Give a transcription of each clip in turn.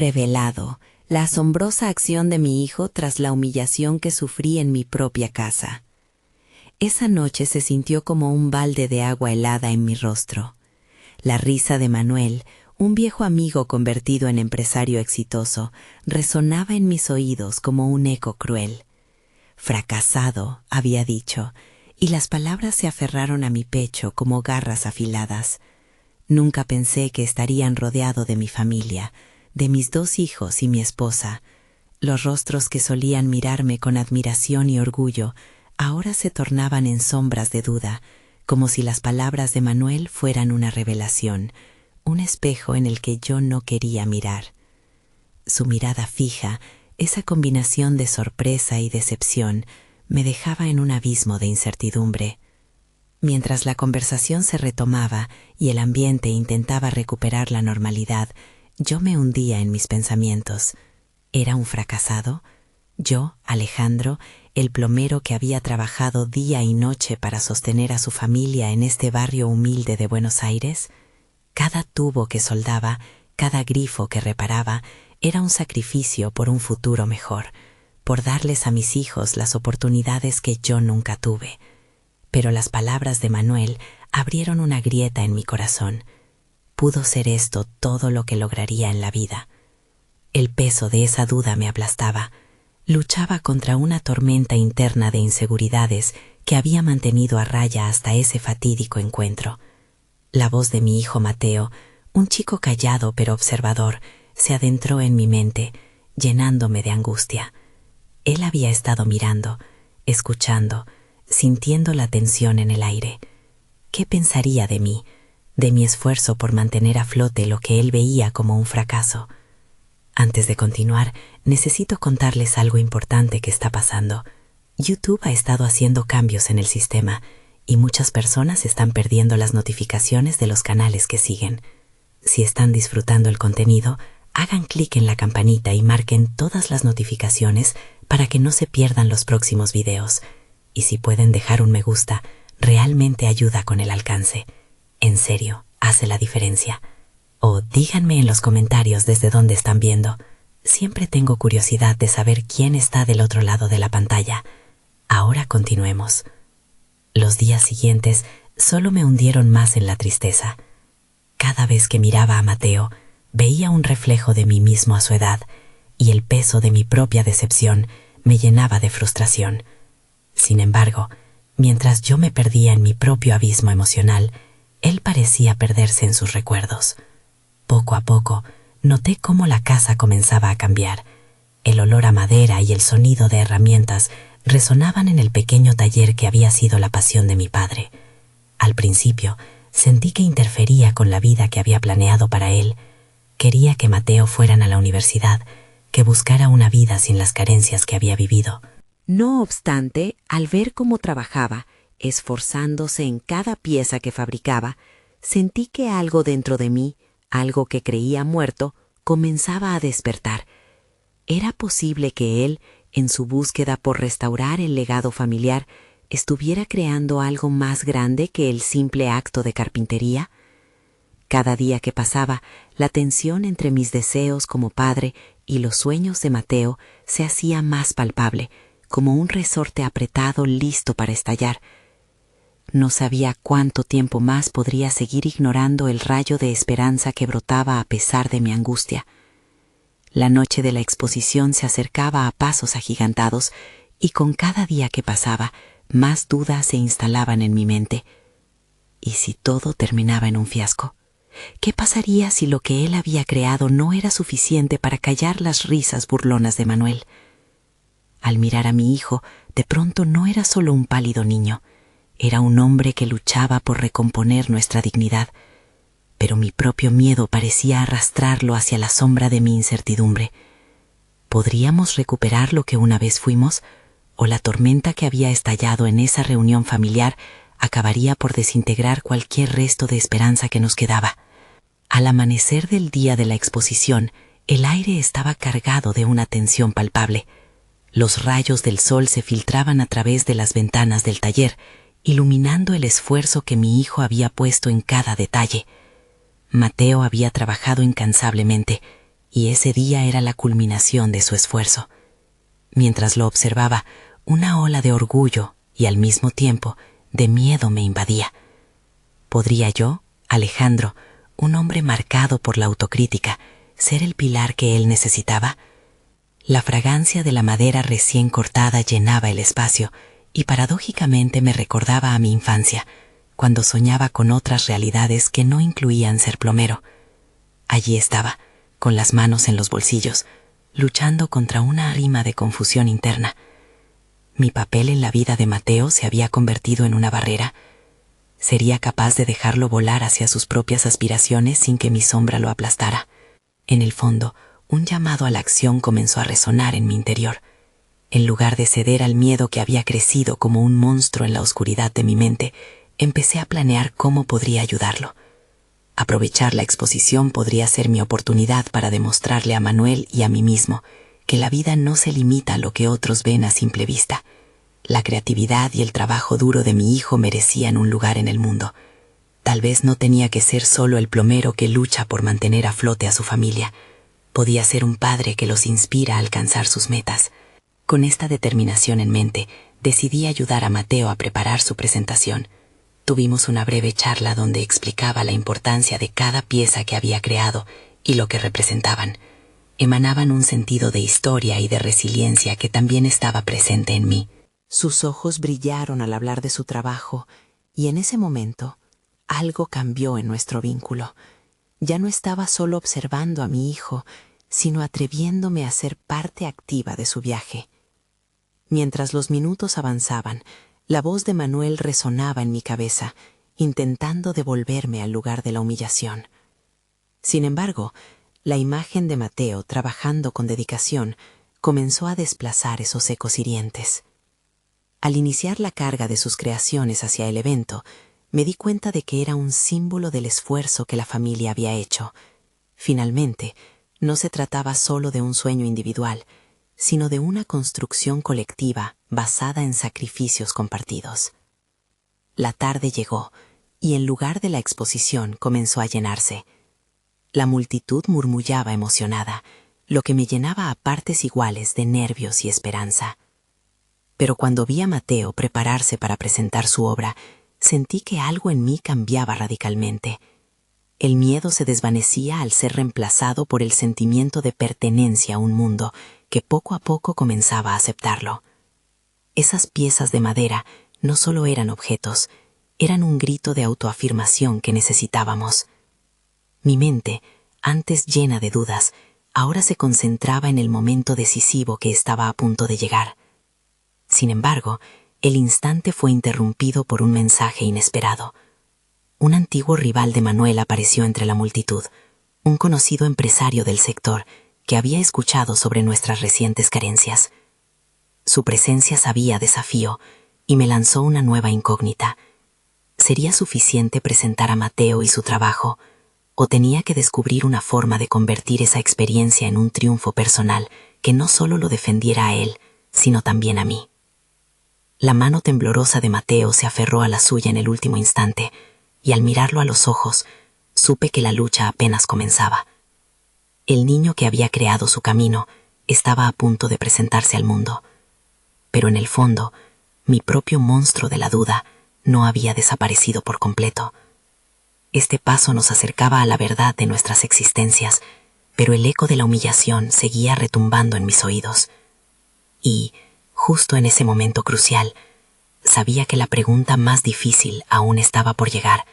Revelado, la asombrosa acción de mi hijo tras la humillación que sufrí en mi propia casa. Esa noche se sintió como un balde de agua helada en mi rostro. La risa de Manuel, un viejo amigo convertido en empresario exitoso, resonaba en mis oídos como un eco cruel. Fracasado, había dicho, y las palabras se aferraron a mi pecho como garras afiladas. Nunca pensé que estarían rodeado de mi familia, de mis 2 hijos y mi esposa. Los rostros que solían mirarme con admiración y orgullo ahora se tornaban en sombras de duda, como si las palabras de Manuel fueran una revelación, un espejo en el que yo no quería mirar. Su mirada fija, esa combinación de sorpresa y decepción, me dejaba en un abismo de incertidumbre. Mientras la conversación se retomaba y el ambiente intentaba recuperar la normalidad, yo me hundía en mis pensamientos. ¿Era un fracasado? Yo, Alejandro, el plomero que había trabajado día y noche para sostener a su familia en este barrio humilde de Buenos Aires. Cada tubo que soldaba, cada grifo que reparaba, era un sacrificio por un futuro mejor, por darles a mis hijos las oportunidades que yo nunca tuve. Pero las palabras de Manuel abrieron una grieta en mi corazón. ¿Pudo ser esto todo lo que lograría en la vida? El peso de esa duda me aplastaba. Luchaba contra una tormenta interna de inseguridades que había mantenido a raya hasta ese fatídico encuentro. La voz de mi hijo Mateo, un chico callado pero observador, se adentró en mi mente, llenándome de angustia. Él había estado mirando, escuchando, sintiendo la tensión en el aire. ¿Qué pensaría de mí, de mi esfuerzo por mantener a flote lo que él veía como un fracaso? Antes de continuar, necesito contarles algo importante que está pasando. YouTube ha estado haciendo cambios en el sistema y muchas personas están perdiendo las notificaciones de los canales que siguen. Si están disfrutando el contenido, hagan clic en la campanita y marquen todas las notificaciones para que no se pierdan los próximos videos. Y si pueden dejar un me gusta, realmente ayuda con el alcance. En serio, hace la diferencia. O díganme en los comentarios desde dónde están viendo. Siempre tengo curiosidad de saber quién está del otro lado de la pantalla. Ahora continuemos. Los días siguientes solo me hundieron más en la tristeza. Cada vez que miraba a Mateo, veía un reflejo de mí mismo a su edad, y el peso de mi propia decepción me llenaba de frustración. Sin embargo, mientras yo me perdía en mi propio abismo emocional, él parecía perderse en sus recuerdos. Poco a poco, noté cómo la casa comenzaba a cambiar. El olor a madera y el sonido de herramientas resonaban en el pequeño taller que había sido la pasión de mi padre. Al principio, sentí que interfería con la vida que había planeado para él. Quería que Mateo fueran a la universidad, que buscara una vida sin las carencias que había vivido. No obstante, al ver cómo trabajaba, esforzándose en cada pieza que fabricaba, sentí que algo dentro de mí, algo que creía muerto, comenzaba a despertar. ¿Era posible que él, en su búsqueda por restaurar el legado familiar, estuviera creando algo más grande que el simple acto de carpintería? Cada día que pasaba, la tensión entre mis deseos como padre y los sueños de Mateo se hacía más palpable, como un resorte apretado listo para estallar. No sabía cuánto tiempo más podría seguir ignorando el rayo de esperanza que brotaba a pesar de mi angustia. La noche de la exposición se acercaba a pasos agigantados y con cada día que pasaba, más dudas se instalaban en mi mente. ¿Y si todo terminaba en un fiasco? ¿Qué pasaría si lo que él había creado no era suficiente para callar las risas burlonas de Manuel? Al mirar a mi hijo, de pronto no era solo un pálido niño. Era un hombre que luchaba por recomponer nuestra dignidad, pero mi propio miedo parecía arrastrarlo hacia la sombra de mi incertidumbre. ¿Podríamos recuperar lo que una vez fuimos? ¿O la tormenta que había estallado en esa reunión familiar acabaría por desintegrar cualquier resto de esperanza que nos quedaba? Al amanecer del día de la exposición, el aire estaba cargado de una tensión palpable. Los rayos del sol se filtraban a través de las ventanas del taller, iluminando el esfuerzo que mi hijo había puesto en cada detalle. Mateo había trabajado incansablemente, y ese día era la culminación de su esfuerzo. Mientras lo observaba, una ola de orgullo y al mismo tiempo de miedo me invadía. ¿Podría yo, Alejandro, un hombre marcado por la autocrítica, ser el pilar que él necesitaba? La fragancia de la madera recién cortada llenaba el espacio y paradójicamente me recordaba a mi infancia, cuando soñaba con otras realidades que no incluían ser plomero. Allí estaba, con las manos en los bolsillos, luchando contra una rima de confusión interna. Mi papel en la vida de Mateo se había convertido en una barrera. ¿Sería capaz de dejarlo volar hacia sus propias aspiraciones sin que mi sombra lo aplastara? En el fondo, un llamado a la acción comenzó a resonar en mi interior. En lugar de ceder al miedo que había crecido como un monstruo en la oscuridad de mi mente, empecé a planear cómo podría ayudarlo. Aprovechar la exposición podría ser mi oportunidad para demostrarle a Manuel y a mí mismo que la vida no se limita a lo que otros ven a simple vista. La creatividad y el trabajo duro de mi hijo merecían un lugar en el mundo. Tal vez no tenía que ser solo el plomero que lucha por mantener a flote a su familia. Podía ser un padre que los inspira a alcanzar sus metas. Con esta determinación en mente, decidí ayudar a Mateo a preparar su presentación. Tuvimos una breve charla donde explicaba la importancia de cada pieza que había creado y lo que representaban. Emanaban un sentido de historia y de resiliencia que también estaba presente en mí. Sus ojos brillaron al hablar de su trabajo, y en ese momento algo cambió en nuestro vínculo. Ya no estaba solo observando a mi hijo, sino atreviéndome a ser parte activa de su viaje. Mientras los minutos avanzaban, la voz de Manuel resonaba en mi cabeza, intentando devolverme al lugar de la humillación. Sin embargo, la imagen de Mateo trabajando con dedicación comenzó a desplazar esos ecos hirientes. Al iniciar la carga de sus creaciones hacia el evento, me di cuenta de que era un símbolo del esfuerzo que la familia había hecho. Finalmente, no se trataba solo de un sueño individual, sino de una construcción colectiva basada en sacrificios compartidos. La tarde llegó, y en lugar de la exposición comenzó a llenarse. La multitud murmullaba emocionada, lo que me llenaba a partes iguales de nervios y esperanza. Pero cuando vi a Mateo prepararse para presentar su obra, sentí que algo en mí cambiaba radicalmente. El miedo se desvanecía al ser reemplazado por el sentimiento de pertenencia a un mundo que poco a poco comenzaba a aceptarlo. Esas piezas de madera no solo eran objetos, eran un grito de autoafirmación que necesitábamos. Mi mente, antes llena de dudas, ahora se concentraba en el momento decisivo que estaba a punto de llegar. Sin embargo, el instante fue interrumpido por un mensaje inesperado. Un antiguo rival de Manuel apareció entre la multitud, un conocido empresario del sector que había escuchado sobre nuestras recientes carencias. Su presencia sabía desafío y me lanzó una nueva incógnita. ¿Sería suficiente presentar a Mateo y su trabajo, o tenía que descubrir una forma de convertir esa experiencia en un triunfo personal que no solo lo defendiera a él, sino también a mí? La mano temblorosa de Mateo se aferró a la suya en el último instante, y al mirarlo a los ojos, supe que la lucha apenas comenzaba. El niño que había creado su camino estaba a punto de presentarse al mundo, pero en el fondo, mi propio monstruo de la duda no había desaparecido por completo. Este paso nos acercaba a la verdad de nuestras existencias, pero el eco de la humillación seguía retumbando en mis oídos. Y, justo en ese momento crucial, sabía que la pregunta más difícil aún estaba por llegar.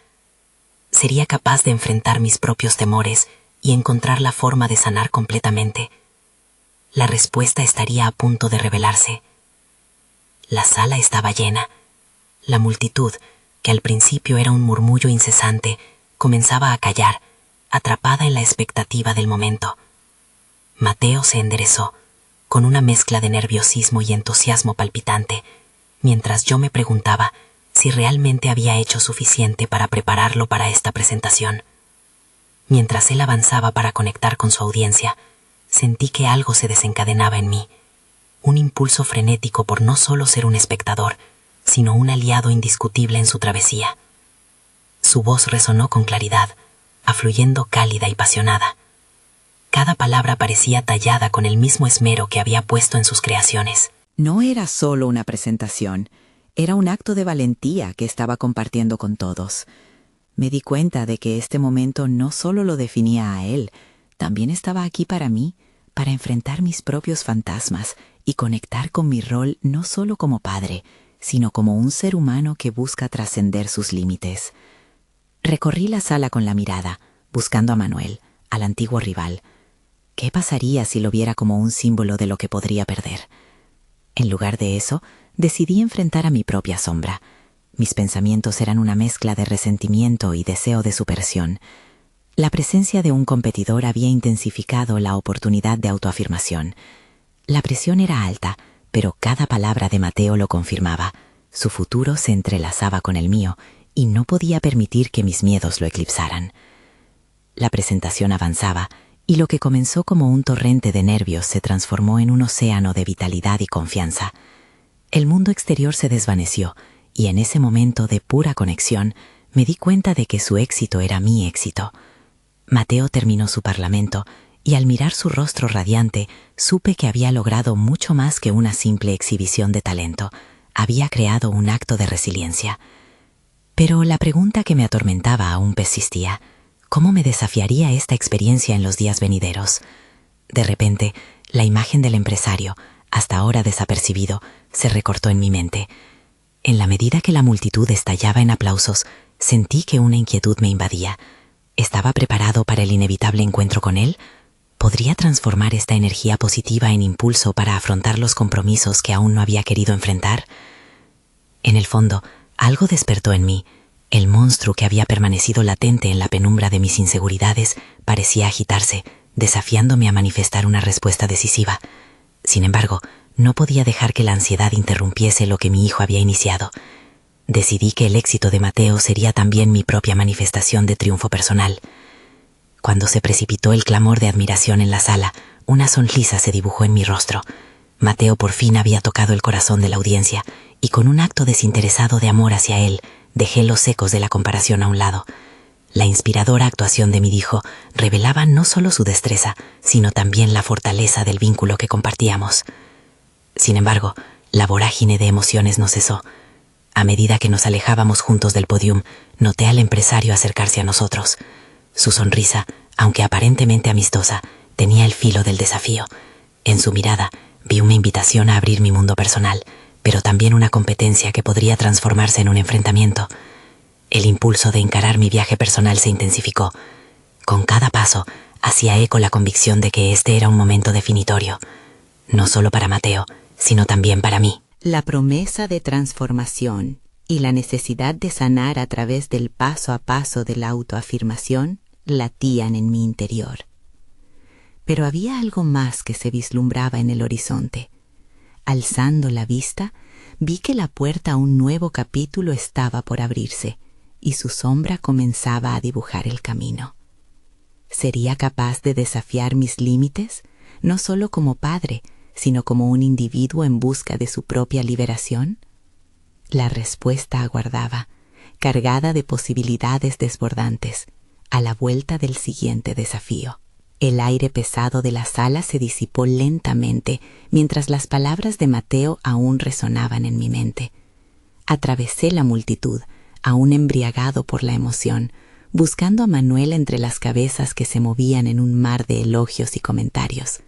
¿Sería capaz de enfrentar mis propios temores y encontrar la forma de sanar completamente? La respuesta estaría a punto de revelarse. La sala estaba llena. La multitud, que al principio era un murmullo incesante, comenzaba a callar, atrapada en la expectativa del momento. Mateo se enderezó, con una mezcla de nerviosismo y entusiasmo palpitante, mientras yo me preguntaba si realmente había hecho suficiente para prepararlo para esta presentación. Mientras él avanzaba para conectar con su audiencia, sentí que algo se desencadenaba en mí, un impulso frenético por no solo ser un espectador, sino un aliado indiscutible en su travesía. Su voz resonó con claridad, afluyendo cálida y apasionada. Cada palabra parecía tallada con el mismo esmero que había puesto en sus creaciones. No era solo una presentación, era un acto de valentía que estaba compartiendo con todos. Me di cuenta de que este momento no solo lo definía a él, también estaba aquí para mí, para enfrentar mis propios fantasmas y conectar con mi rol no solo como padre, sino como un ser humano que busca trascender sus límites. Recorrí la sala con la mirada, buscando a Manuel, al antiguo rival. ¿Qué pasaría si lo viera como un símbolo de lo que podría perder? En lugar de eso, decidí enfrentar a mi propia sombra. Mis pensamientos eran una mezcla de resentimiento y deseo de superación. La presencia de un competidor había intensificado la oportunidad de autoafirmación. La presión era alta, pero cada palabra de Mateo lo confirmaba. Su futuro se entrelazaba con el mío y no podía permitir que mis miedos lo eclipsaran. La presentación avanzaba y lo que comenzó como un torrente de nervios se transformó en un océano de vitalidad y confianza. El mundo exterior se desvaneció y en ese momento de pura conexión me di cuenta de que su éxito era mi éxito. Mateo terminó su parlamento y al mirar su rostro radiante supe que había logrado mucho más que una simple exhibición de talento. Había creado un acto de resiliencia. Pero la pregunta que me atormentaba aún persistía. ¿Cómo me desafiaría esta experiencia en los días venideros? De repente, la imagen del empresario, hasta ahora desapercibido, se recortó en mi mente. En la medida que la multitud estallaba en aplausos, sentí que una inquietud me invadía. ¿Estaba preparado para el inevitable encuentro con él? ¿Podría transformar esta energía positiva en impulso para afrontar los compromisos que aún no había querido enfrentar? En el fondo, algo despertó en mí. El monstruo que había permanecido latente en la penumbra de mis inseguridades parecía agitarse, desafiándome a manifestar una respuesta decisiva. Sin embargo, no podía dejar que la ansiedad interrumpiese lo que mi hijo había iniciado. Decidí que el éxito de Mateo sería también mi propia manifestación de triunfo personal. Cuando se precipitó el clamor de admiración en la sala, una sonrisa se dibujó en mi rostro. Mateo por fin había tocado el corazón de la audiencia, y con un acto desinteresado de amor hacia él, dejé los ecos de la comparación a un lado. La inspiradora actuación de mi hijo revelaba no solo su destreza, sino también la fortaleza del vínculo que compartíamos. Sin embargo, la vorágine de emociones no cesó. A medida que nos alejábamos juntos del podium, noté al empresario acercarse a nosotros. Su sonrisa, aunque aparentemente amistosa, tenía el filo del desafío. En su mirada vi una invitación a abrir mi mundo personal, pero también una competencia que podría transformarse en un enfrentamiento. El impulso de encarar mi viaje personal se intensificó. Con cada paso, hacía eco la convicción de que este era un momento definitorio, no solo para Mateo, sino también para mí. La promesa de transformación y la necesidad de sanar a través del paso a paso de la autoafirmación latían en mi interior. Pero había algo más que se vislumbraba en el horizonte. Alzando la vista, vi que la puerta a un nuevo capítulo estaba por abrirse, y su sombra comenzaba a dibujar el camino. ¿Sería capaz de desafiar mis límites, no solo como padre, sino como un individuo en busca de su propia liberación? La respuesta aguardaba, cargada de posibilidades desbordantes, a la vuelta del siguiente desafío. El aire pesado de la sala se disipó lentamente mientras las palabras de Mateo aún resonaban en mi mente. Atravesé la multitud, aún embriagado por la emoción, buscando a Manuel entre las cabezas que se movían en un mar de elogios y comentarios.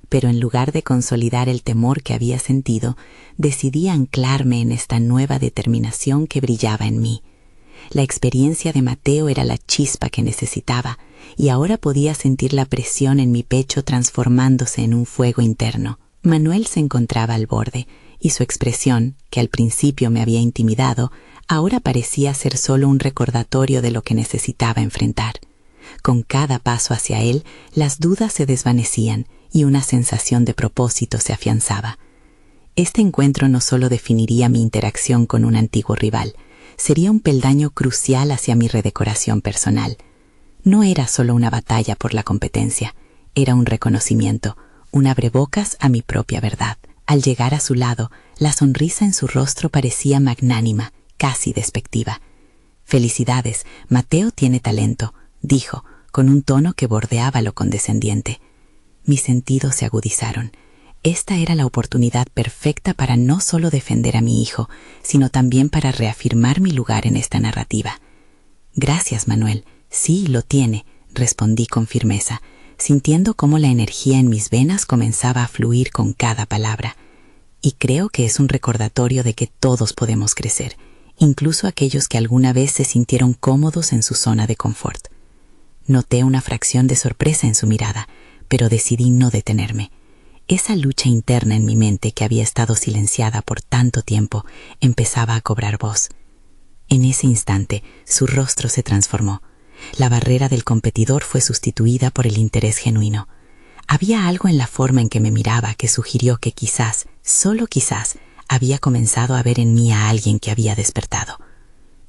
Pero en lugar de consolidar el temor que había sentido, decidí anclarme en esta nueva determinación que brillaba en mí. La experiencia de Mateo era la chispa que necesitaba, y ahora podía sentir la presión en mi pecho transformándose en un fuego interno. Manuel se encontraba al borde, y su expresión, que al principio me había intimidado, ahora parecía ser solo un recordatorio de lo que necesitaba enfrentar. Con cada paso hacia él, las dudas se desvanecían y una sensación de propósito se afianzaba. Este encuentro no solo definiría mi interacción con un antiguo rival, sería un peldaño crucial hacia mi redecoración personal. No era solo una batalla por la competencia, era un reconocimiento, un abrebocas a mi propia verdad. Al llegar a su lado, la sonrisa en su rostro parecía magnánima, casi despectiva. «Felicidades, Mateo tiene talento», dijo, con un tono que bordeaba lo condescendiente. Mis sentidos se agudizaron. Esta era la oportunidad perfecta para no solo defender a mi hijo, sino también para reafirmar mi lugar en esta narrativa. Gracias, Manuel. Sí, lo tiene, respondí con firmeza, sintiendo cómo la energía en mis venas comenzaba a fluir con cada palabra. Y creo que es un recordatorio de que todos podemos crecer, incluso aquellos que alguna vez se sintieron cómodos en su zona de confort. Noté una fracción de sorpresa en su mirada, pero decidí no detenerme. Esa lucha interna en mi mente que había estado silenciada por tanto tiempo empezaba a cobrar voz. En ese instante, su rostro se transformó. La barrera del competidor fue sustituida por el interés genuino. Había algo en la forma en que me miraba que sugirió que quizás, solo quizás, había comenzado a ver en mí a alguien que había despertado.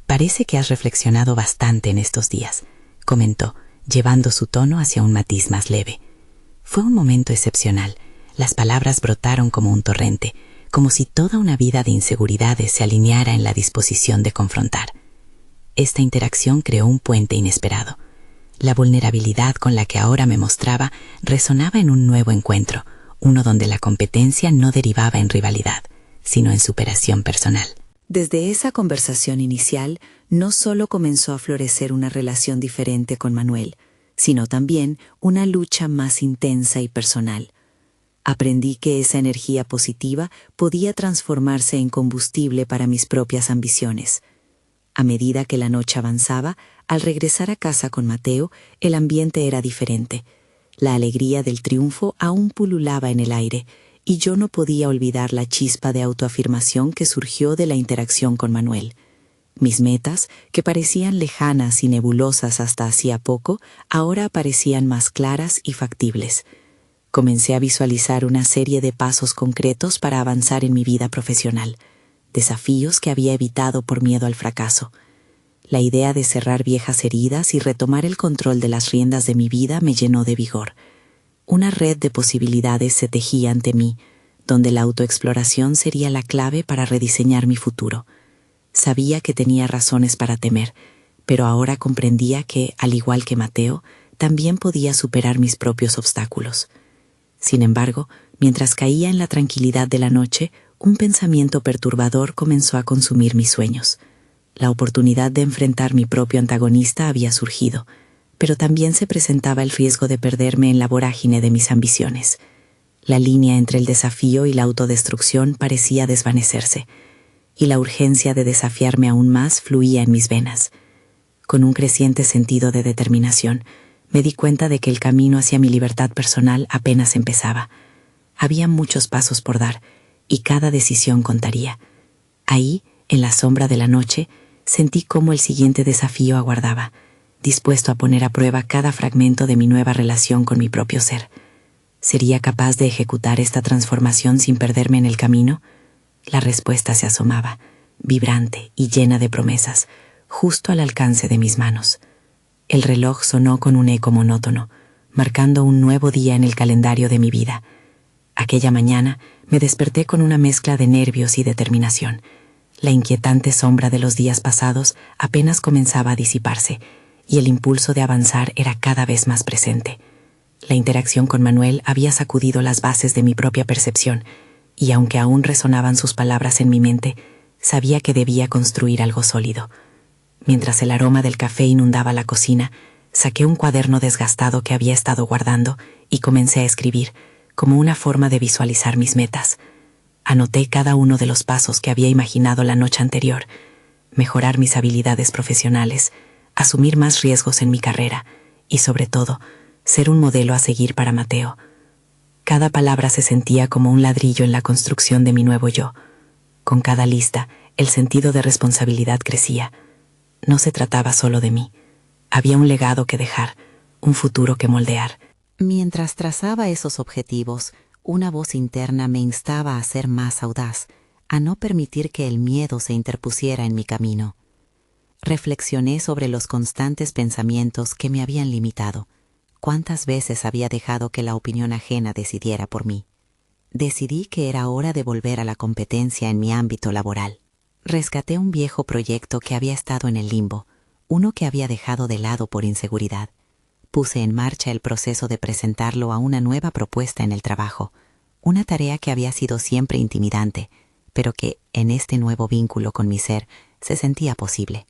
«Parece que has reflexionado bastante en estos días», comentó, llevando su tono hacia un matiz más leve. Fue un momento excepcional. Las palabras brotaron como un torrente, como si toda una vida de inseguridades se alineara en la disposición de confrontar. Esta interacción creó un puente inesperado. La vulnerabilidad con la que ahora me mostraba resonaba en un nuevo encuentro, uno donde la competencia no derivaba en rivalidad, sino en superación personal. Desde esa conversación inicial, no solo comenzó a florecer una relación diferente con Manuel, sino también una lucha más intensa y personal. Aprendí que esa energía positiva podía transformarse en combustible para mis propias ambiciones. A medida que la noche avanzaba, al regresar a casa con Mateo, el ambiente era diferente. La alegría del triunfo aún pululaba en el aire, y yo no podía olvidar la chispa de autoafirmación que surgió de la interacción con Manuel. Mis metas, que parecían lejanas y nebulosas hasta hacía poco, ahora parecían más claras y factibles. Comencé a visualizar una serie de pasos concretos para avanzar en mi vida profesional, desafíos que había evitado por miedo al fracaso. La idea de cerrar viejas heridas y retomar el control de las riendas de mi vida me llenó de vigor. Una red de posibilidades se tejía ante mí, donde la autoexploración sería la clave para rediseñar mi futuro. Sabía que tenía razones para temer, pero ahora comprendía que, al igual que Mateo, también podía superar mis propios obstáculos. Sin embargo, mientras caía en la tranquilidad de la noche, un pensamiento perturbador comenzó a consumir mis sueños. La oportunidad de enfrentar mi propio antagonista había surgido, pero también se presentaba el riesgo de perderme en la vorágine de mis ambiciones. La línea entre el desafío y la autodestrucción parecía desvanecerse, y la urgencia de desafiarme aún más fluía en mis venas. Con un creciente sentido de determinación, me di cuenta de que el camino hacia mi libertad personal apenas empezaba. Había muchos pasos por dar, y cada decisión contaría. Ahí, en la sombra de la noche, sentí cómo el siguiente desafío aguardaba, dispuesto a poner a prueba cada fragmento de mi nueva relación con mi propio ser. ¿Sería capaz de ejecutar esta transformación sin perderme en el camino? La respuesta se asomaba, vibrante y llena de promesas, justo al alcance de mis manos. El reloj sonó con un eco monótono, marcando un nuevo día en el calendario de mi vida. Aquella mañana me desperté con una mezcla de nervios y determinación. La inquietante sombra de los días pasados apenas comenzaba a disiparse, y el impulso de avanzar era cada vez más presente. La interacción con Manuel había sacudido las bases de mi propia percepción, y aunque aún resonaban sus palabras en mi mente, sabía que debía construir algo sólido. Mientras el aroma del café inundaba la cocina, saqué un cuaderno desgastado que había estado guardando y comencé a escribir, como una forma de visualizar mis metas. Anoté cada uno de los pasos que había imaginado la noche anterior: mejorar mis habilidades profesionales, asumir más riesgos en mi carrera y, sobre todo, ser un modelo a seguir para Mateo. Cada palabra se sentía como un ladrillo en la construcción de mi nuevo yo. Con cada lista, el sentido de responsabilidad crecía. No se trataba solo de mí. Había un legado que dejar, un futuro que moldear. Mientras trazaba esos objetivos, una voz interna me instaba a ser más audaz, a no permitir que el miedo se interpusiera en mi camino. Reflexioné sobre los constantes pensamientos que me habían limitado. ¿Cuántas veces había dejado que la opinión ajena decidiera por mí? Decidí que era hora de volver a la competencia en mi ámbito laboral. Rescaté un viejo proyecto que había estado en el limbo, uno que había dejado de lado por inseguridad. Puse en marcha el proceso de presentarlo a una nueva propuesta en el trabajo, una tarea que había sido siempre intimidante, pero que, en este nuevo vínculo con mi ser, se sentía posible.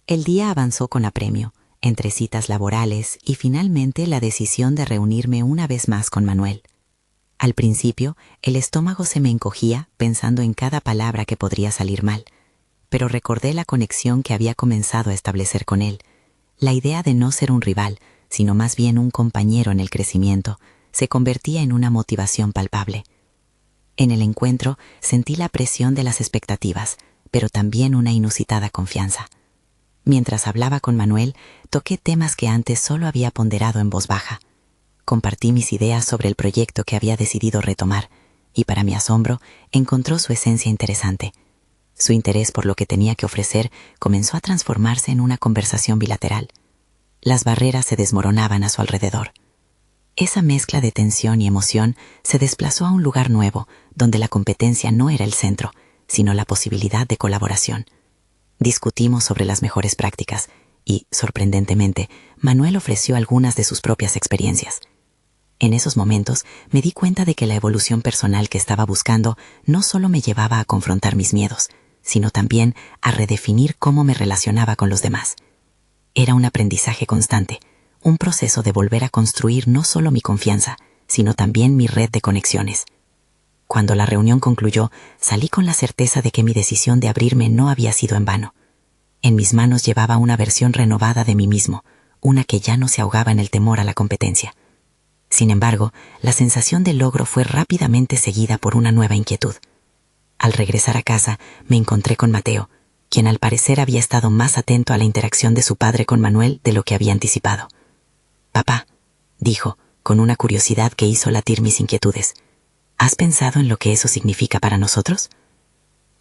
El día avanzó con apremio, entre citas laborales y finalmente la decisión de reunirme una vez más con Manuel. Al principio, el estómago se me encogía pensando en cada palabra que podría salir mal, pero recordé la conexión que había comenzado a establecer con él. La idea de no ser un rival, sino más bien un compañero en el crecimiento, se convertía en una motivación palpable. En el encuentro sentí la presión de las expectativas, pero también una inusitada confianza. Mientras hablaba con Manuel, toqué temas que antes solo había ponderado en voz baja. Compartí mis ideas sobre el proyecto que había decidido retomar, y para mi asombro, encontró su esencia interesante. Su interés por lo que tenía que ofrecer comenzó a transformarse en una conversación bilateral. Las barreras se desmoronaban a su alrededor. Esa mezcla de tensión y emoción se desplazó a un lugar nuevo, donde la competencia no era el centro, sino la posibilidad de colaboración. Discutimos sobre las mejores prácticas y, sorprendentemente, Manuel ofreció algunas de sus propias experiencias. En esos momentos me di cuenta de que la evolución personal que estaba buscando no solo me llevaba a confrontar mis miedos, sino también a redefinir cómo me relacionaba con los demás. Era un aprendizaje constante, un proceso de volver a construir no solo mi confianza, sino también mi red de conexiones. Cuando la reunión concluyó, salí con la certeza de que mi decisión de abrirme no había sido en vano. En mis manos llevaba una versión renovada de mí mismo, una que ya no se ahogaba en el temor a la competencia. Sin embargo, la sensación de logro fue rápidamente seguida por una nueva inquietud. Al regresar a casa, me encontré con Mateo, quien al parecer había estado más atento a la interacción de su padre con Manuel de lo que había anticipado. «Papá», dijo, con una curiosidad que hizo latir mis inquietudes, «¿has pensado en lo que eso significa para nosotros?»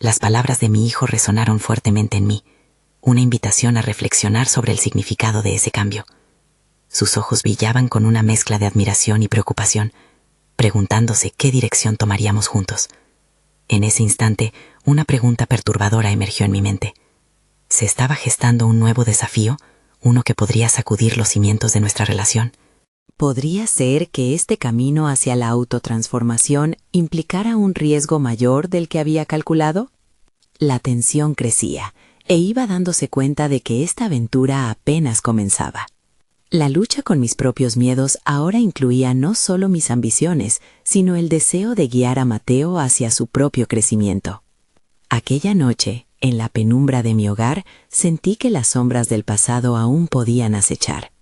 Las palabras de mi hijo resonaron fuertemente en mí, una invitación a reflexionar sobre el significado de ese cambio. Sus ojos brillaban con una mezcla de admiración y preocupación, preguntándose qué dirección tomaríamos juntos. En ese instante, una pregunta perturbadora emergió en mi mente. ¿Se estaba gestando un nuevo desafío, uno que podría sacudir los cimientos de nuestra relación? ¿Podría ser que este camino hacia la autotransformación implicara un riesgo mayor del que había calculado? La tensión crecía, e iba dándose cuenta de que esta aventura apenas comenzaba. La lucha con mis propios miedos ahora incluía no solo mis ambiciones, sino el deseo de guiar a Mateo hacia su propio crecimiento. Aquella noche, en la penumbra de mi hogar, sentí que las sombras del pasado aún podían acechar.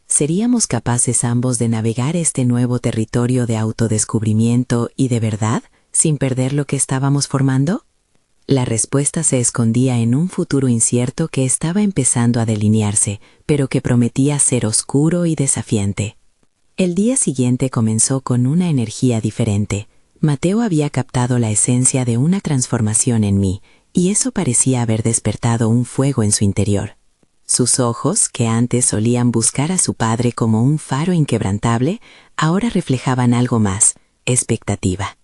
¿Seríamos capaces ambos de navegar este nuevo territorio de autodescubrimiento y de verdad, sin perder lo que estábamos formando? La respuesta se escondía en un futuro incierto que estaba empezando a delinearse, pero que prometía ser oscuro y desafiante. El día siguiente comenzó con una energía diferente. Mateo había captado la esencia de una transformación en mí, y eso parecía haber despertado un fuego en su interior. Sus ojos, que antes solían buscar a su padre como un faro inquebrantable, ahora reflejaban algo más: expectativa.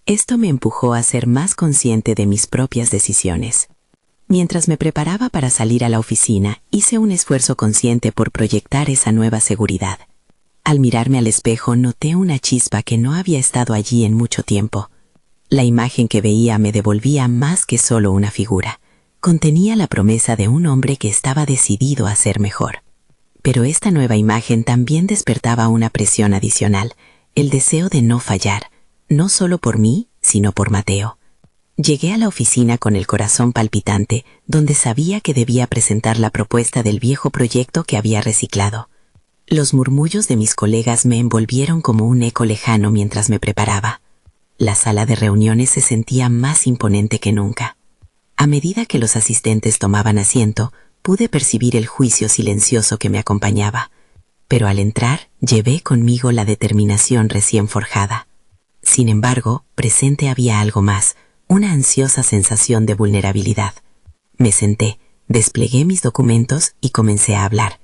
Esto me empujó a ser más consciente de mis propias decisiones. Mientras me preparaba para salir a la oficina, hice un esfuerzo consciente por proyectar esa nueva seguridad. Al mirarme al espejo, noté una chispa que no había estado allí en mucho tiempo. La imagen que veía me devolvía más que solo una figura. Contenía la promesa de un hombre que estaba decidido a ser mejor. Pero esta nueva imagen también despertaba una presión adicional, el deseo de no fallar, no solo por mí, sino por Mateo. Llegué a la oficina con el corazón palpitante, donde sabía que debía presentar la propuesta del viejo proyecto que había reciclado. Los murmullos de mis colegas me envolvieron como un eco lejano mientras me preparaba. La sala de reuniones se sentía más imponente que nunca. A medida que los asistentes tomaban asiento, pude percibir el juicio silencioso que me acompañaba. Pero al entrar, llevé conmigo la determinación recién forjada. Sin embargo, presente había algo más, una ansiosa sensación de vulnerabilidad. Me senté, desplegué mis documentos y comencé a hablar.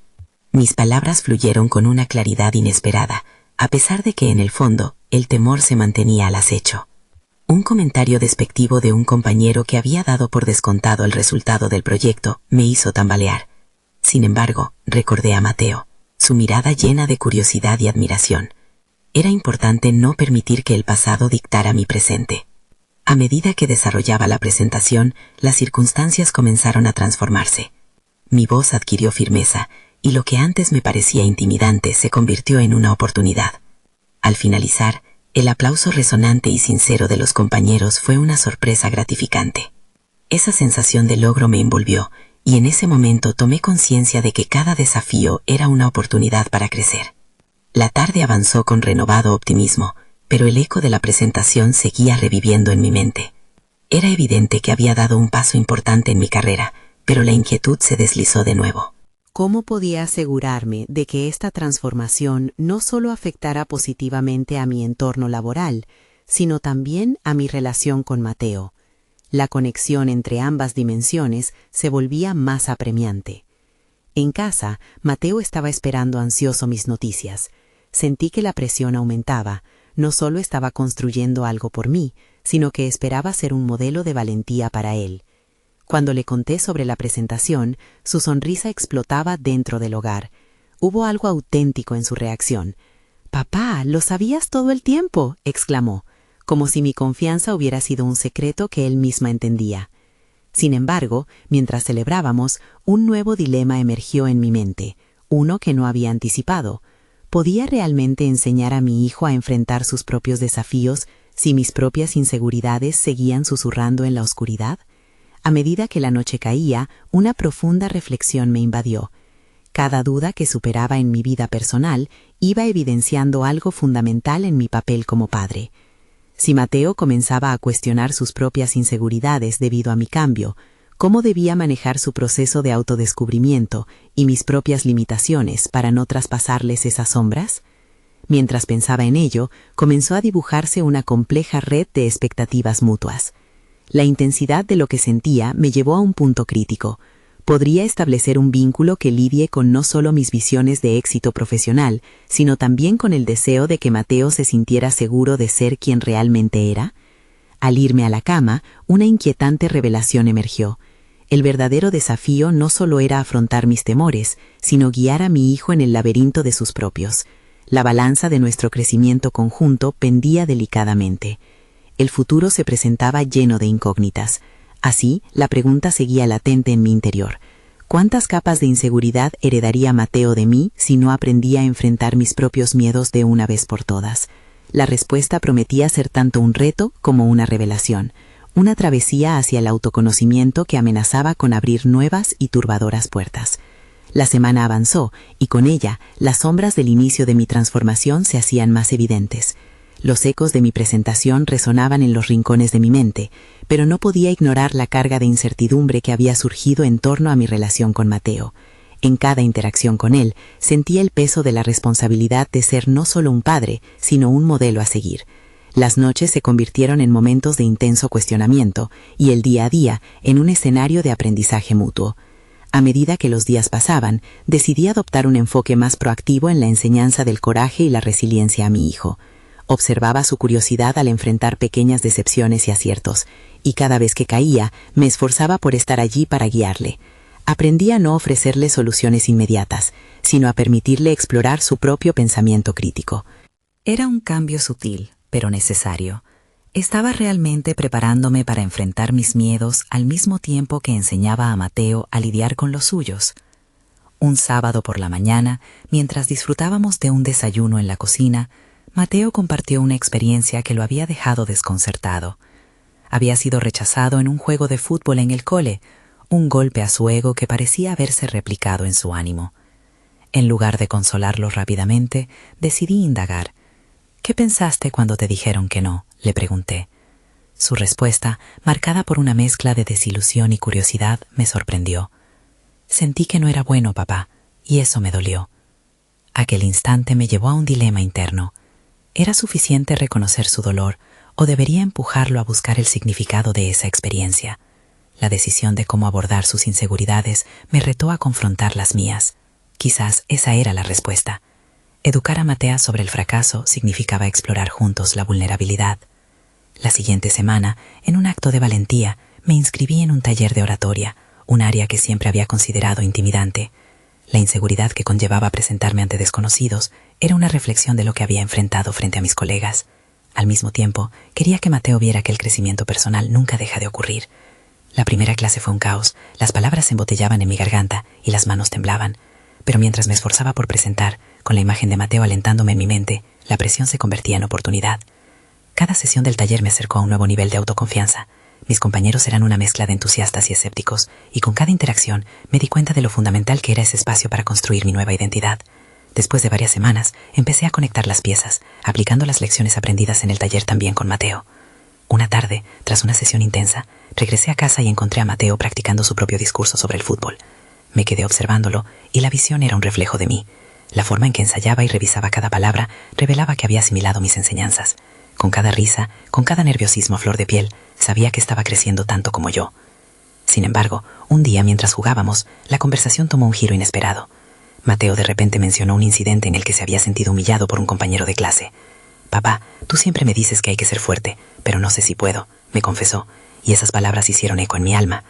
Mis palabras fluyeron con una claridad inesperada, a pesar de que en el fondo el temor se mantenía al acecho. Un comentario despectivo de un compañero que había dado por descontado el resultado del proyecto me hizo tambalear. Sin embargo, recordé a Mateo. su mirada llena de curiosidad y admiración. Era importante no permitir que el pasado dictara mi presente. A medida que desarrollaba la presentación, las circunstancias comenzaron a transformarse. Mi voz adquirió firmeza, y lo que antes me parecía intimidante se convirtió en una oportunidad. Al finalizar, el aplauso resonante y sincero de los compañeros fue una sorpresa gratificante. Esa sensación de logro me envolvió, y en ese momento tomé conciencia de que cada desafío era una oportunidad para crecer. La tarde avanzó con renovado optimismo, pero el eco de la presentación seguía reviviendo en mi mente. Era evidente que había dado un paso importante en mi carrera, pero la inquietud se deslizó de nuevo. ¿Cómo podía asegurarme de que esta transformación no solo afectara positivamente a mi entorno laboral, sino también a mi relación con Mateo? La conexión entre ambas dimensiones se volvía más apremiante. En casa, Mateo estaba esperando ansioso mis noticias. Sentí que la presión aumentaba. No solo estaba construyendo algo por mí, sino que esperaba ser un modelo de valentía para él. Cuando le conté sobre la presentación, su sonrisa explotaba dentro del hogar. Hubo algo auténtico en su reacción. «Papá, lo sabías todo el tiempo», exclamó, como si mi confianza hubiera sido un secreto que él misma entendía. Sin embargo, mientras celebrábamos, un nuevo dilema emergió en mi mente, uno que no había anticipado. ¿Podía realmente enseñar a mi hijo a enfrentar sus propios desafíos si mis propias inseguridades seguían susurrando en la oscuridad? A medida que la noche caía, una profunda reflexión me invadió. Cada duda que superaba en mi vida personal iba evidenciando algo fundamental en mi papel como padre. Si Mateo comenzaba a cuestionar sus propias inseguridades debido a mi cambio, ¿cómo debía manejar su proceso de autodescubrimiento y mis propias limitaciones para no traspasarles esas sombras? Mientras pensaba en ello, comenzó a dibujarse una compleja red de expectativas mutuas. La intensidad de lo que sentía me llevó a un punto crítico. Podría establecer un vínculo que lidie con no solo mis visiones de éxito profesional, sino también con el deseo de que Mateo se sintiera seguro de ser quien realmente era. Al irme a la cama, una inquietante revelación emergió. El verdadero desafío no solo era afrontar mis temores, sino guiar a mi hijo en el laberinto de sus propios. La balanza de nuestro crecimiento conjunto pendía delicadamente. El futuro se presentaba lleno de incógnitas. Así, la pregunta seguía latente en mi interior. ¿Cuántas capas de inseguridad heredaría Mateo de mí si no aprendía a enfrentar mis propios miedos de una vez por todas? La respuesta prometía ser tanto un reto como una revelación, una travesía hacia el autoconocimiento que amenazaba con abrir nuevas y turbadoras puertas. La semana avanzó, y con ella, las sombras del inicio de mi transformación se hacían más evidentes. Los ecos de mi presentación resonaban en los rincones de mi mente, pero no podía ignorar la carga de incertidumbre que había surgido en torno a mi relación con Mateo. En cada interacción con él, sentía el peso de la responsabilidad de ser no solo un padre, sino un modelo a seguir. Las noches se convirtieron en momentos de intenso cuestionamiento y el día a día en un escenario de aprendizaje mutuo. A medida que los días pasaban, decidí adoptar un enfoque más proactivo en la enseñanza del coraje y la resiliencia a mi hijo. Observaba su curiosidad al enfrentar pequeñas decepciones y aciertos, y cada vez que caía, me esforzaba por estar allí para guiarle. Aprendí a no ofrecerle soluciones inmediatas, sino a permitirle explorar su propio pensamiento crítico. Era un cambio sutil, pero necesario. Estaba realmente preparándome para enfrentar mis miedos al mismo tiempo que enseñaba a Mateo a lidiar con los suyos. Un sábado por la mañana, mientras disfrutábamos de un desayuno en la cocina, Mateo compartió una experiencia que lo había dejado desconcertado. Había sido rechazado en un juego de fútbol en el cole, un golpe a su ego que parecía haberse replicado en su ánimo. En lugar de consolarlo rápidamente, decidí indagar. «¿Qué pensaste cuando te dijeron que no?», le pregunté. Su respuesta, marcada por una mezcla de desilusión y curiosidad, me sorprendió. «Sentí que no era bueno, papá, y eso me dolió». Aquel instante me llevó a un dilema interno. ¿Era suficiente reconocer su dolor o debería empujarlo a buscar el significado de esa experiencia? La decisión de cómo abordar sus inseguridades me retó a confrontar las mías. Quizás esa era la respuesta. Educar a Mateo sobre el fracaso significaba explorar juntos la vulnerabilidad. La siguiente semana, en un acto de valentía, me inscribí en un taller de oratoria, un área que siempre había considerado intimidante. La inseguridad que conllevaba presentarme ante desconocidos era una reflexión de lo que había enfrentado frente a mis colegas. Al mismo tiempo, quería que Mateo viera que el crecimiento personal nunca deja de ocurrir. La primera clase fue un caos, las palabras se embotellaban en mi garganta y las manos temblaban. Pero mientras me esforzaba por presentar, con la imagen de Mateo alentándome en mi mente, la presión se convertía en oportunidad. Cada sesión del taller me acercó a un nuevo nivel de autoconfianza. Mis compañeros eran una mezcla de entusiastas y escépticos, y con cada interacción me di cuenta de lo fundamental que era ese espacio para construir mi nueva identidad. Después de varias semanas, empecé a conectar las piezas, aplicando las lecciones aprendidas en el taller también con Mateo. Una tarde, tras una sesión intensa, regresé a casa y encontré a Mateo practicando su propio discurso sobre el fútbol. Me quedé observándolo, y la visión era un reflejo de mí. La forma en que ensayaba y revisaba cada palabra revelaba que había asimilado mis enseñanzas. Con cada risa, con cada nerviosismo a flor de piel, sabía que estaba creciendo tanto como yo. Sin embargo, un día mientras jugábamos, la conversación tomó un giro inesperado. Mateo de repente mencionó un incidente en el que se había sentido humillado por un compañero de clase. «Papá, tú siempre me dices que hay que ser fuerte, pero no sé si puedo», me confesó, y esas palabras hicieron eco en mi alma.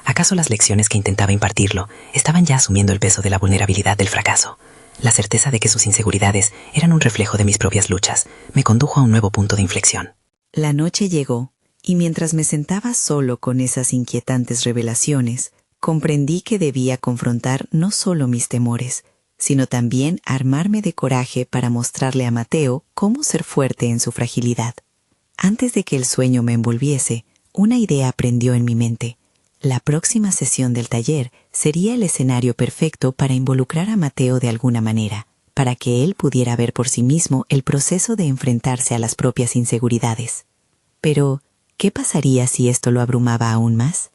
¿Acaso las lecciones que intentaba impartirlo estaban ya asumiendo el peso de la vulnerabilidad del fracaso? La certeza de que sus inseguridades eran un reflejo de mis propias luchas me condujo a un nuevo punto de inflexión. La noche llegó, y mientras me sentaba solo con esas inquietantes revelaciones, comprendí que debía confrontar no solo mis temores, sino también armarme de coraje para mostrarle a Mateo cómo ser fuerte en su fragilidad. Antes de que el sueño me envolviese, una idea prendió en mi mente. La próxima sesión del taller sería el escenario perfecto para involucrar a Mateo de alguna manera, para que él pudiera ver por sí mismo el proceso de enfrentarse a las propias inseguridades. Pero, ¿qué pasaría si esto lo abrumaba aún más?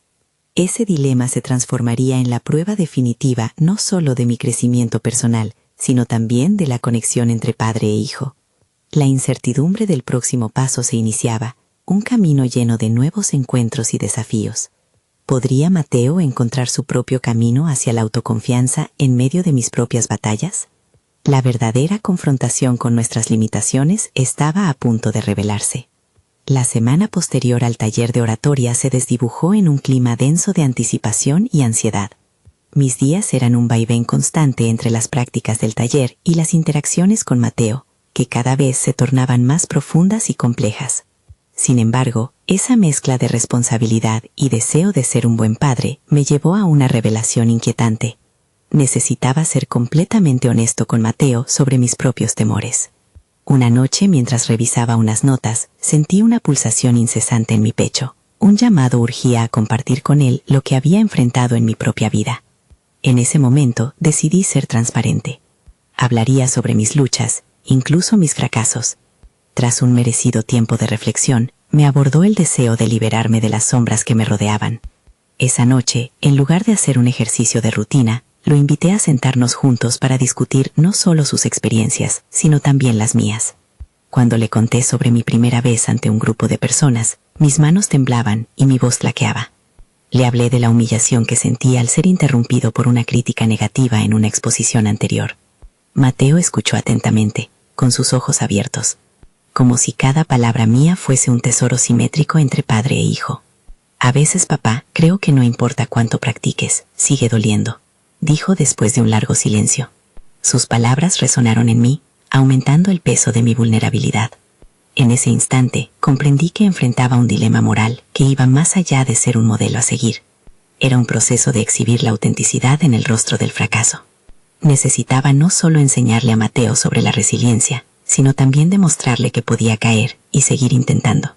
Ese dilema se transformaría en la prueba definitiva no solo de mi crecimiento personal, sino también de la conexión entre padre e hijo. La incertidumbre del próximo paso se iniciaba, un camino lleno de nuevos encuentros y desafíos. ¿Podría Mateo encontrar su propio camino hacia la autoconfianza en medio de mis propias batallas? La verdadera confrontación con nuestras limitaciones estaba a punto de revelarse. La semana posterior al taller de oratoria se desdibujó en un clima denso de anticipación y ansiedad. Mis días eran un vaivén constante entre las prácticas del taller y las interacciones con Mateo, que cada vez se tornaban más profundas y complejas. Sin embargo, esa mezcla de responsabilidad y deseo de ser un buen padre me llevó a una revelación inquietante. Necesitaba ser completamente honesto con Mateo sobre mis propios temores. Una noche, mientras revisaba unas notas, sentí una pulsación incesante en mi pecho. Un llamado urgía a compartir con él lo que había enfrentado en mi propia vida. En ese momento decidí ser transparente. Hablaría sobre mis luchas, incluso mis fracasos. Tras un merecido tiempo de reflexión, me abordó el deseo de liberarme de las sombras que me rodeaban. Esa noche, en lugar de hacer un ejercicio de rutina, lo invité a sentarnos juntos para discutir no solo sus experiencias, sino también las mías. Cuando le conté sobre mi primera vez ante un grupo de personas, mis manos temblaban y mi voz flaqueaba. Le hablé de la humillación que sentía al ser interrumpido por una crítica negativa en una exposición anterior. Mateo escuchó atentamente, con sus ojos abiertos, como si cada palabra mía fuese un tesoro simétrico entre padre e hijo. «A veces, papá, creo que no importa cuánto practiques, sigue doliendo», dijo después de un largo silencio. Sus palabras resonaron en mí, aumentando el peso de mi vulnerabilidad. En ese instante, comprendí que enfrentaba un dilema moral que iba más allá de ser un modelo a seguir. Era un proceso de exhibir la autenticidad en el rostro del fracaso. Necesitaba no solo enseñarle a Mateo sobre la resiliencia, sino también demostrarle que podía caer y seguir intentando.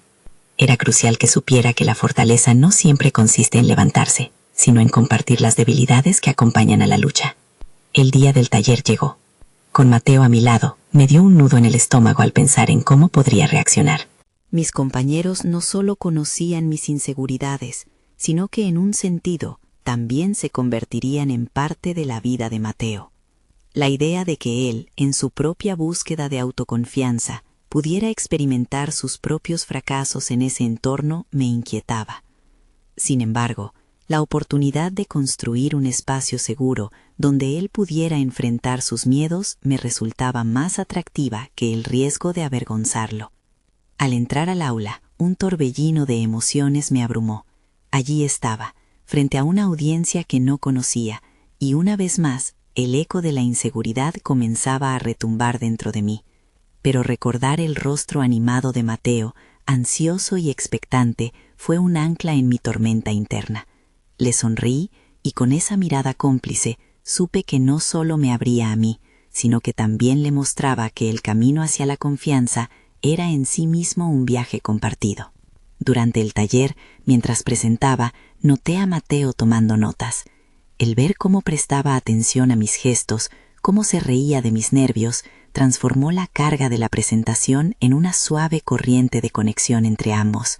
Era crucial que supiera que la fortaleza no siempre consiste en levantarse, sino en compartir las debilidades que acompañan a la lucha. El día del taller llegó. Con Mateo a mi lado, me dio un nudo en el estómago al pensar en cómo podría reaccionar. Mis compañeros no solo conocían mis inseguridades, sino que en un sentido también se convertirían en parte de la vida de Mateo. La idea de que él, en su propia búsqueda de autoconfianza, pudiera experimentar sus propios fracasos en ese entorno me inquietaba. Sin embargo, la oportunidad de construir un espacio seguro donde él pudiera enfrentar sus miedos me resultaba más atractiva que el riesgo de avergonzarlo. Al entrar al aula, un torbellino de emociones me abrumó. Allí estaba, frente a una audiencia que no conocía, y una vez más El eco de la inseguridad comenzaba a retumbar dentro de mí, pero recordar el rostro animado de Mateo, ansioso y expectante, fue un ancla en mi tormenta interna. Le sonreí y con esa mirada cómplice supe que no solo me abría a mí, sino que también le mostraba que el camino hacia la confianza era en sí mismo un viaje compartido. Durante el taller, mientras presentaba, noté a Mateo tomando notas. El ver cómo prestaba atención a mis gestos, cómo se reía de mis nervios, transformó la carga de la presentación en una suave corriente de conexión entre ambos.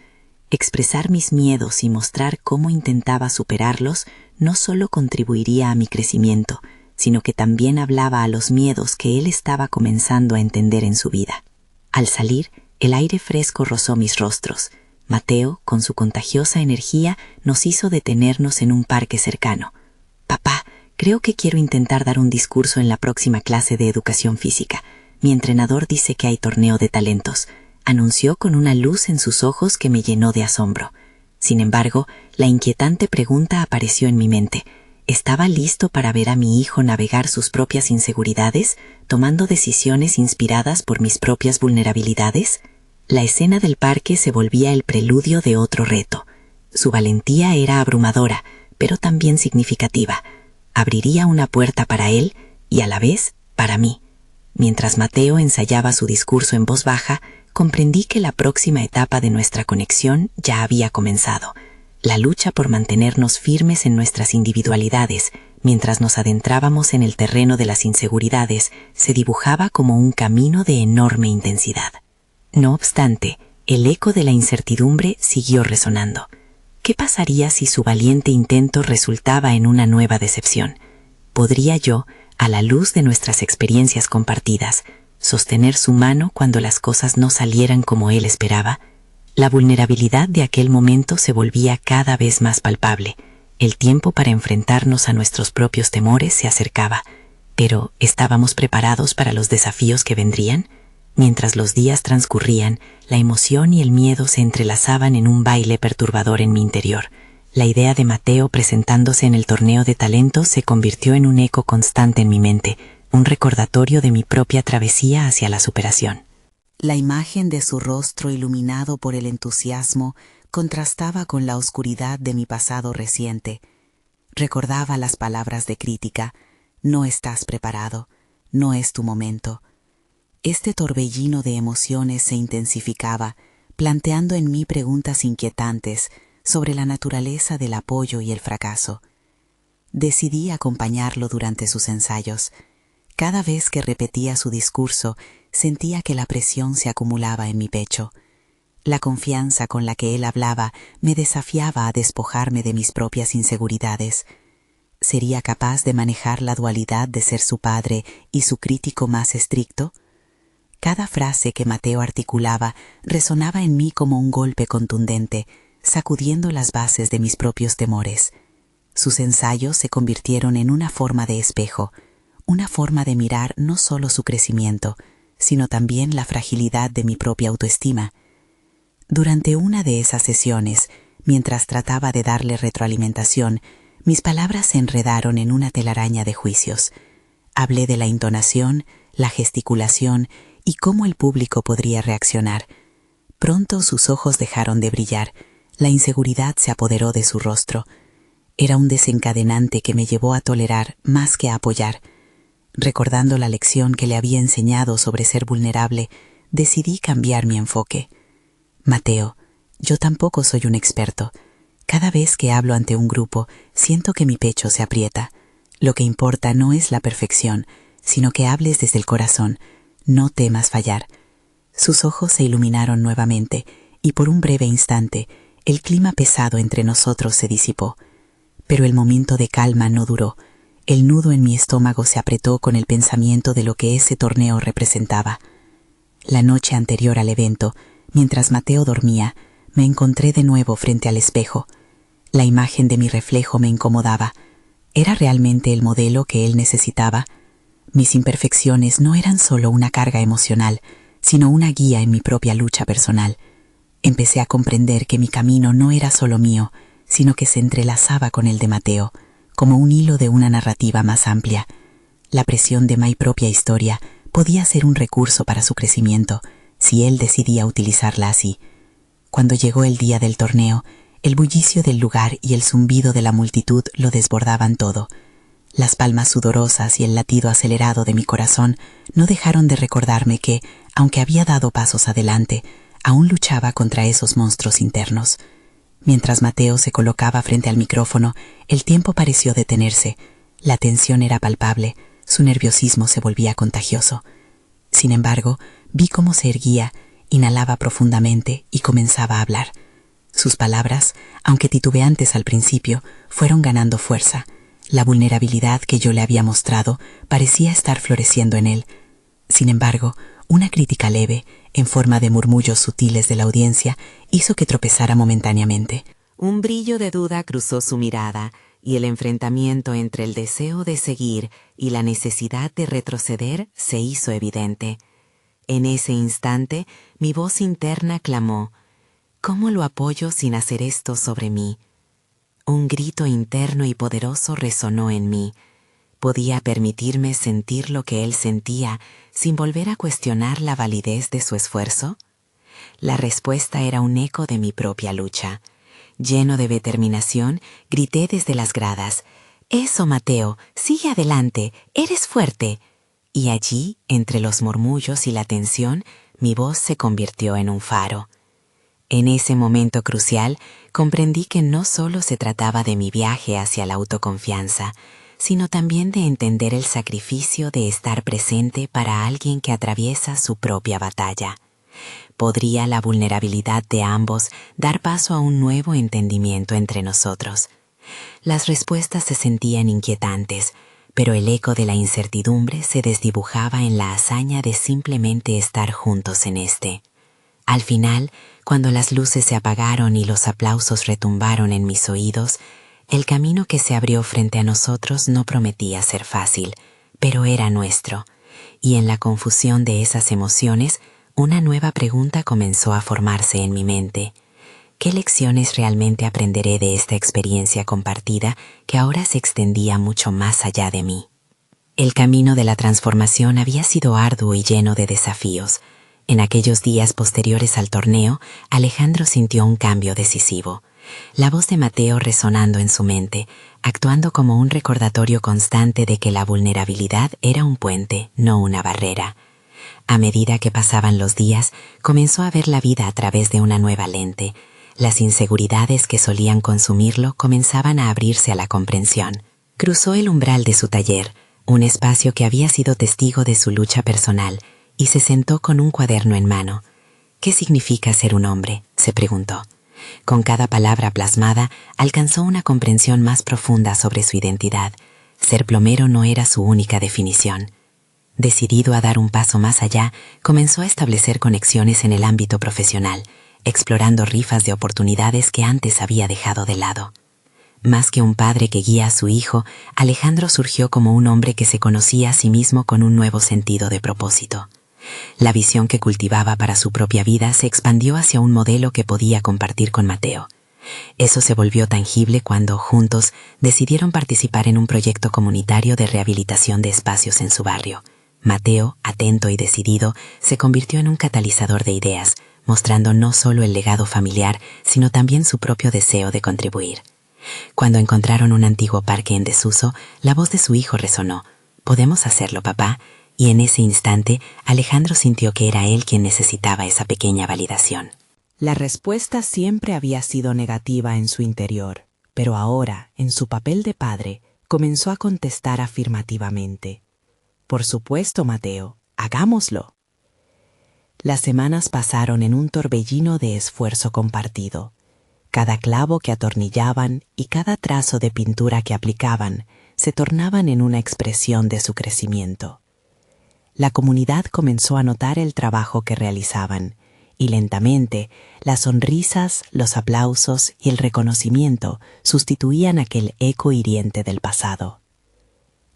Expresar mis miedos y mostrar cómo intentaba superarlos no solo contribuiría a mi crecimiento, sino que también hablaba a los miedos que él estaba comenzando a entender en su vida. Al salir, el aire fresco rozó mis rostros. Mateo, con su contagiosa energía, nos hizo detenernos en un parque cercano. «Papá, creo que quiero intentar dar un discurso en la próxima clase de educación física. Mi entrenador dice que hay torneo de talentos», anunció con una luz en sus ojos que me llenó de asombro. Sin embargo, la inquietante pregunta apareció en mi mente. ¿Estaba listo para ver a mi hijo navegar sus propias inseguridades, tomando decisiones inspiradas por mis propias vulnerabilidades? La escena del parque se volvía el preludio de otro reto. Su valentía era abrumadora, pero también significativa. Abriría una puerta para él y a la vez para mí. Mientras Mateo ensayaba su discurso en voz baja, comprendí que la próxima etapa de nuestra conexión ya había comenzado. La lucha por mantenernos firmes en nuestras individualidades, mientras nos adentrábamos en el terreno de las inseguridades, se dibujaba como un camino de enorme intensidad. No obstante, el eco de la incertidumbre siguió resonando. ¿Qué pasaría si su valiente intento resultaba en una nueva decepción? ¿Podría yo, a la luz de nuestras experiencias compartidas, sostener su mano cuando las cosas no salieran como él esperaba? La vulnerabilidad de aquel momento se volvía cada vez más palpable. El tiempo para enfrentarnos a nuestros propios temores se acercaba, pero ¿estábamos preparados para los desafíos que vendrían? Mientras los días transcurrían, la emoción y el miedo se entrelazaban en un baile perturbador en mi interior. La idea de Mateo presentándose en el torneo de talentos se convirtió en un eco constante en mi mente, un recordatorio de mi propia travesía hacia la superación. La imagen de su rostro iluminado por el entusiasmo contrastaba con la oscuridad de mi pasado reciente. Recordaba las palabras de crítica: «No estás preparado, no es tu momento». Este torbellino de emociones se intensificaba, planteando en mí preguntas inquietantes sobre la naturaleza del apoyo y el fracaso. Decidí acompañarlo durante sus ensayos. Cada vez que repetía su discurso, sentía que la presión se acumulaba en mi pecho. La confianza con la que él hablaba me desafiaba a despojarme de mis propias inseguridades. ¿Sería capaz de manejar la dualidad de ser su padre y su crítico más estricto? Cada frase que Mateo articulaba resonaba en mí como un golpe contundente, sacudiendo las bases de mis propios temores. Sus ensayos se convirtieron en una forma de espejo, una forma de mirar no solo su crecimiento, sino también la fragilidad de mi propia autoestima. Durante una de esas sesiones, mientras trataba de darle retroalimentación, mis palabras se enredaron en una telaraña de juicios. Hablé de la entonación, la gesticulación y cómo el público podría reaccionar. Pronto sus ojos dejaron de brillar, la inseguridad se apoderó de su rostro. Era un desencadenante que me llevó a tolerar más que a apoyar. Recordando la lección que le había enseñado sobre ser vulnerable, decidí cambiar mi enfoque. Mateo, yo tampoco soy un experto. Cada vez que hablo ante un grupo, siento que mi pecho se aprieta. Lo que importa no es la perfección, sino que hables desde el corazón. No temas fallar. Sus ojos se iluminaron nuevamente, y por un breve instante, el clima pesado entre nosotros se disipó. Pero el momento de calma no duró. El nudo en mi estómago se apretó con el pensamiento de lo que ese torneo representaba. La noche anterior al evento, mientras Mateo dormía, me encontré de nuevo frente al espejo. La imagen de mi reflejo me incomodaba. ¿Era realmente el modelo que él necesitaba? Mis imperfecciones no eran solo una carga emocional, sino una guía en mi propia lucha personal. Empecé a comprender que mi camino no era solo mío, sino que se entrelazaba con el de Mateo, como un hilo de una narrativa más amplia. La presión de mi propia historia podía ser un recurso para su crecimiento, si él decidía utilizarla así. Cuando llegó el día del torneo, el bullicio del lugar y el zumbido de la multitud lo desbordaban todo. Las palmas sudorosas y el latido acelerado de mi corazón no dejaron de recordarme que, aunque había dado pasos adelante, aún luchaba contra esos monstruos internos. Mientras Mateo se colocaba frente al micrófono, el tiempo pareció detenerse. La tensión era palpable, su nerviosismo se volvía contagioso. Sin embargo, vi cómo se erguía, inhalaba profundamente y comenzaba a hablar. Sus palabras, aunque titubeantes al principio, fueron ganando fuerza. La vulnerabilidad que yo le había mostrado parecía estar floreciendo en él. Sin embargo, una crítica leve, en forma de murmullos sutiles de la audiencia, hizo que tropezara momentáneamente. Un brillo de duda cruzó su mirada, y el enfrentamiento entre el deseo de seguir y la necesidad de retroceder se hizo evidente. En ese instante, mi voz interna clamó: ¿cómo lo apoyo sin hacer esto sobre mí? Un grito interno y poderoso resonó en mí. ¿Podía permitirme sentir lo que él sentía sin volver a cuestionar la validez de su esfuerzo? La respuesta era un eco de mi propia lucha. Lleno de determinación, grité desde las gradas: «Eso, Mateo, sigue adelante, eres fuerte». Y allí, entre los murmullos y la tensión, mi voz se convirtió en un faro. En ese momento crucial, comprendí que no solo se trataba de mi viaje hacia la autoconfianza, sino también de entender el sacrificio de estar presente para alguien que atraviesa su propia batalla. ¿Podría la vulnerabilidad de ambos dar paso a un nuevo entendimiento entre nosotros? Las respuestas se sentían inquietantes, pero el eco de la incertidumbre se desdibujaba en la hazaña de simplemente estar juntos en este. Al final, cuando las luces se apagaron y los aplausos retumbaron en mis oídos, el camino que se abrió frente a nosotros no prometía ser fácil, pero era nuestro, y en la confusión de esas emociones, una nueva pregunta comenzó a formarse en mi mente. ¿Qué lecciones realmente aprenderé de esta experiencia compartida que ahora se extendía mucho más allá de mí? El camino de la transformación había sido arduo y lleno de desafíos. En aquellos días posteriores al torneo, Alejandro sintió un cambio decisivo. La voz de Mateo resonando en su mente, actuando como un recordatorio constante de que la vulnerabilidad era un puente, no una barrera. A medida que pasaban los días, comenzó a ver la vida a través de una nueva lente. Las inseguridades que solían consumirlo comenzaban a abrirse a la comprensión. Cruzó el umbral de su taller, un espacio que había sido testigo de su lucha personal, y se sentó con un cuaderno en mano. ¿Qué significa ser un hombre?, se preguntó. Con cada palabra plasmada, alcanzó una comprensión más profunda sobre su identidad. Ser plomero no era su única definición. Decidido a dar un paso más allá, comenzó a establecer conexiones en el ámbito profesional, explorando rifas de oportunidades que antes había dejado de lado. Más que un padre que guía a su hijo, Alejandro surgió como un hombre que se conocía a sí mismo con un nuevo sentido de propósito. La visión que cultivaba para su propia vida se expandió hacia un modelo que podía compartir con Mateo. Eso se volvió tangible cuando, juntos, decidieron participar en un proyecto comunitario de rehabilitación de espacios en su barrio. Mateo, atento y decidido, se convirtió en un catalizador de ideas, mostrando no solo el legado familiar, sino también su propio deseo de contribuir. Cuando encontraron un antiguo parque en desuso, la voz de su hijo resonó: «¿Podemos hacerlo, papá?». Y en ese instante, Alejandro sintió que era él quien necesitaba esa pequeña validación. La respuesta siempre había sido negativa en su interior, pero ahora, en su papel de padre, comenzó a contestar afirmativamente. «Por supuesto, Mateo, hagámoslo». Las semanas pasaron en un torbellino de esfuerzo compartido. Cada clavo que atornillaban y cada trazo de pintura que aplicaban se tornaban en una expresión de su crecimiento. La comunidad comenzó a notar el trabajo que realizaban, y lentamente las sonrisas, los aplausos y el reconocimiento sustituían aquel eco hiriente del pasado.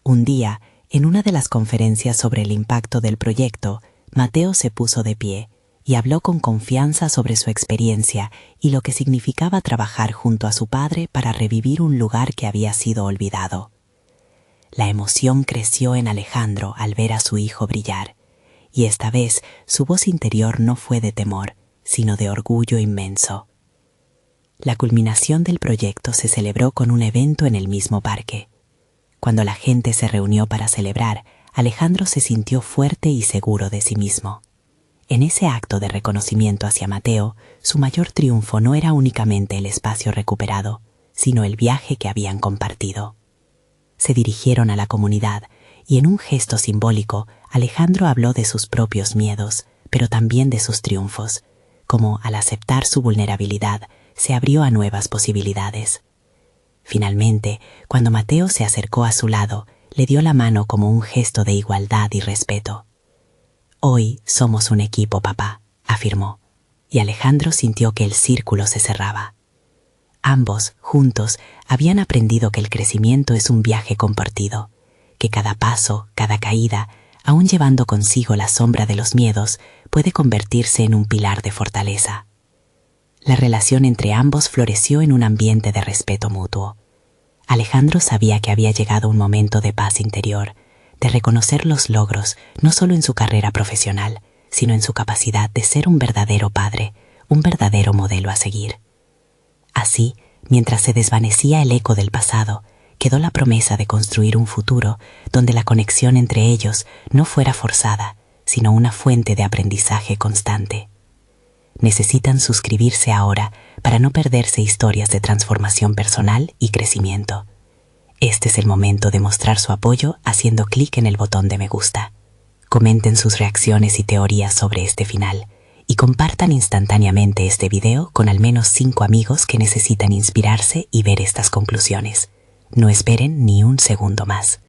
Un día, en una de las conferencias sobre el impacto del proyecto, Mateo se puso de pie y habló con confianza sobre su experiencia y lo que significaba trabajar junto a su padre para revivir un lugar que había sido olvidado. La emoción creció en Alejandro al ver a su hijo brillar, y esta vez su voz interior no fue de temor, sino de orgullo inmenso. La culminación del proyecto se celebró con un evento en el mismo parque. Cuando la gente se reunió para celebrar, Alejandro se sintió fuerte y seguro de sí mismo. En ese acto de reconocimiento hacia Mateo, su mayor triunfo no era únicamente el espacio recuperado, sino el viaje que habían compartido. Se dirigieron a la comunidad y en un gesto simbólico, Alejandro habló de sus propios miedos, pero también de sus triunfos, como al aceptar su vulnerabilidad, se abrió a nuevas posibilidades. Finalmente, cuando Mateo se acercó a su lado, le dio la mano como un gesto de igualdad y respeto. «Hoy somos un equipo, papá», afirmó, y Alejandro sintió que el círculo se cerraba. Ambos, juntos, habían aprendido que el crecimiento es un viaje compartido, que cada paso, cada caída, aun llevando consigo la sombra de los miedos, puede convertirse en un pilar de fortaleza. La relación entre ambos floreció en un ambiente de respeto mutuo. Alejandro sabía que había llegado un momento de paz interior, de reconocer los logros no solo en su carrera profesional, sino en su capacidad de ser un verdadero padre, un verdadero modelo a seguir. Así, mientras se desvanecía el eco del pasado, quedó la promesa de construir un futuro donde la conexión entre ellos no fuera forzada, sino una fuente de aprendizaje constante. Necesitan suscribirse ahora para no perderse historias de transformación personal y crecimiento. Este es el momento de mostrar su apoyo haciendo clic en el botón de me gusta. Comenten sus reacciones y teorías sobre este final y compartan instantáneamente este video con al menos 5 amigos que necesitan inspirarse y ver estas conclusiones. No esperen ni un segundo más.